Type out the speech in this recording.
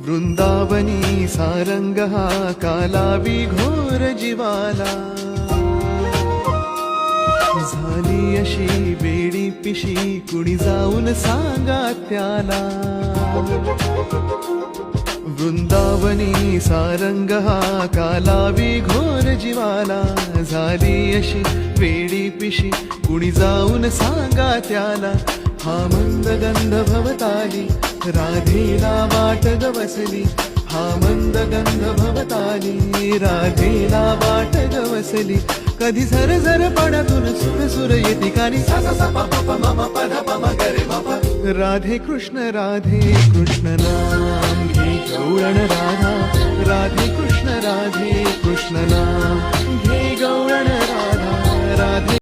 वृंदावनी सारंग हा कालावी घोर जीवाला, झाली अशी बेडी पिशी कुणी जाऊन सांगा त्याला. वृंदावनी सारंग हा कालावी घोर जीवाला, झाली अशी बेडी पिशी कुणी जाऊन सांगा त्याला. हा मंद गंध भवताली राधेला वाट गवसली, हा मंद गंध भवताली राधेला वाट गवसली. कधी झर झर पडातून सुर सुर येती कानी सा सा सा पा पा पा मा मा पा धा पा मा ग रे मा पा. राधे कृष्ण नाम घे गवळण राधा, राधे कृष्ण नाम घे गवळण